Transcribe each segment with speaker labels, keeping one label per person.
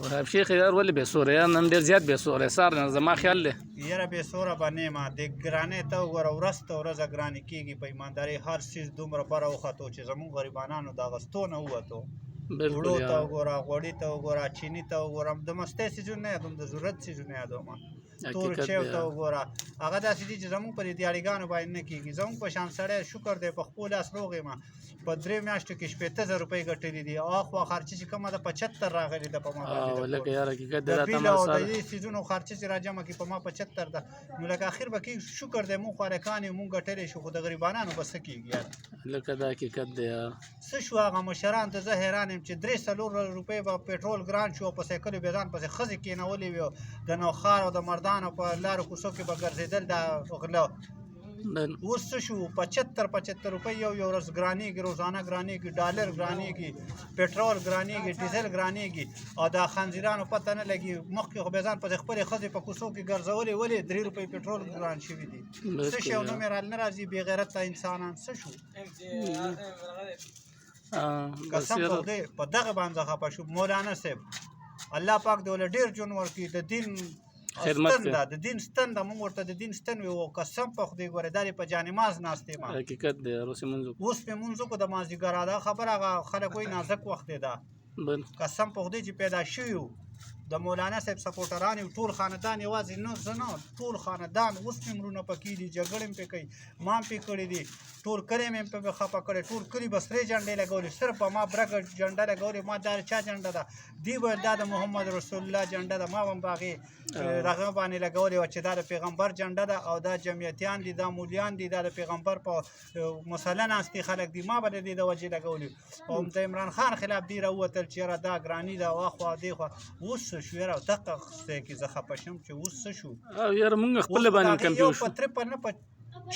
Speaker 1: وهاب شیخ یار ولې بې سوره یا نن ډېر زیات بې سوره سار نه زما خیال دی
Speaker 2: یاره بې سوره به نه یم د ګرانۍ ته وګوره ورځ ته ورځه ګرانې کېږي په ایماندارۍ هر څیز دومره بره وختو چې زمونږ غریبانانو د اغوستو نه ووتو وړو ته وګوره غوړي ته وګوره چیني ته وګوره د مستۍ څیزونه نه یادوم د ضرورت څیزونه یادوم تور چیو ته وګوره هغه داسې دي چې زمونږ په دې دیاړیګانو باندې نه کېږي زمونږ په شان سړی شکر دی په خپل لاس روغ یم په 3 میاشتو کې 15000 روپۍ ګټلي دي اخوا خرچې چې کومه ده 75 راغلي ده په ما باندې
Speaker 1: لکه یار حقیقت دی
Speaker 2: د بیل او د دې څیزونو خرچې چې راجمع کړي په ما 75 ده نو لکه اخر به کې شکر دی مونږ خوارکان یو مونږ ګټلی شو خو د غریبانانو به څه کېږي یار
Speaker 1: لکه دا حقیقت دی یار
Speaker 2: څه شو هغه مشران ته زه حیران یم چې 3-4 روپۍ به پېټرول ګران شو په سایکلو بې ځان پسې ښځې کېنولې وي د نوښار او د مردانو په لارو کوڅو کې به ګرځېدل دا غله اوس څه شو 75 روپۍ یو ورځ ګرانېږي روزانه ګرانېږي ډالر ګرانېږي پېټرول ګرانېږي ډیزل ګرانېږي او د خنزیرانو پته نه لګي مخکې خو بې ځان پسې خپلې ښځې په کوڅو کې ګرځولې ولې 3 روپۍ پېټرول ګران شوي دي څه شی او نوم یې رال نه راځي بې غیرته انسانان څه شو قسم په خدای په دغه باندې خفه شو مولانا صاحب الله پاک دې ولې ډېر ژوند ورکړي د دین
Speaker 1: خدمت
Speaker 2: ستن ده د دین ستن ده مونږ ورته د دین ستن وي قسم په خدای ګوره دا په جانماز ناست یم
Speaker 1: حقیقت دی اوس یې مونځ
Speaker 2: اوس پې مونځ وکړو د مازدیګر دا خبره هغه خلک وایي نازک وخت دی دا قسم په خدای چې پیدا شوي وو د مولانا صاحب سپورټران یو ټول خاندان یوازې نه زه نه ټول خاندان اوس مې مرونه پکې دي جګړې مې پې کوي ما مې پې کړي دي ټول کلی مې پې خفه کړی ټول کلي به سرې جنډې لګولې صرف په ما برګه جنډه لګولې ما دا چا جنډه ده دوی ویل دا د محمد رسول الله جنډه ده ما هم په هغې رغه باندې لګولې وه چې دا د پیغمبر جنډه ده او دا جمعیتیان دي دا مولیان دي دا د پیغمبر په مسله ناستي خلک دي ما به د دې د وجې لګولې او د عمران خان خلاف دی راووتل چې یاره دا ګراني ده واخوا دې خوا اوس څه شو یاره دقه ځای کې زه خفه شم چې اوس څه شو
Speaker 1: یاره مونږ خپله باندې کمپیوټر شو
Speaker 2: په 53 نه په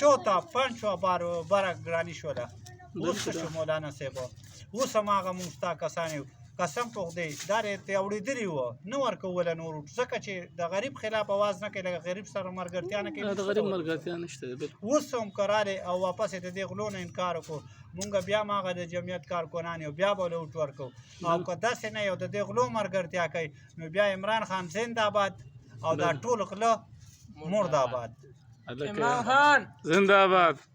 Speaker 2: 54 باره ګراني شوله اوس څه شو مولانا صاحب اوس هماغه مونږ ستا کسان یو قسم په خدای دا ته اورېدلي وه نه ورکوله نور ځکه چې د غریب خلاف اواز نه کوي لکه غریب سره ملګرتیا نه کوي
Speaker 1: د غریب ملګرتیا نشته
Speaker 2: اوس هم که رالی او واپس یې د دې غلو نه انکار وکړو مونږ بیا هم هغه د جمعیت کارکنان یو بیا به لوټ ورکوو او که داسې نه یو د دې غلو ملګرتیا کوي نو بیا عمران خان زنده‌باد او دا ټول غله مرده‌باد
Speaker 1: زنده‌باد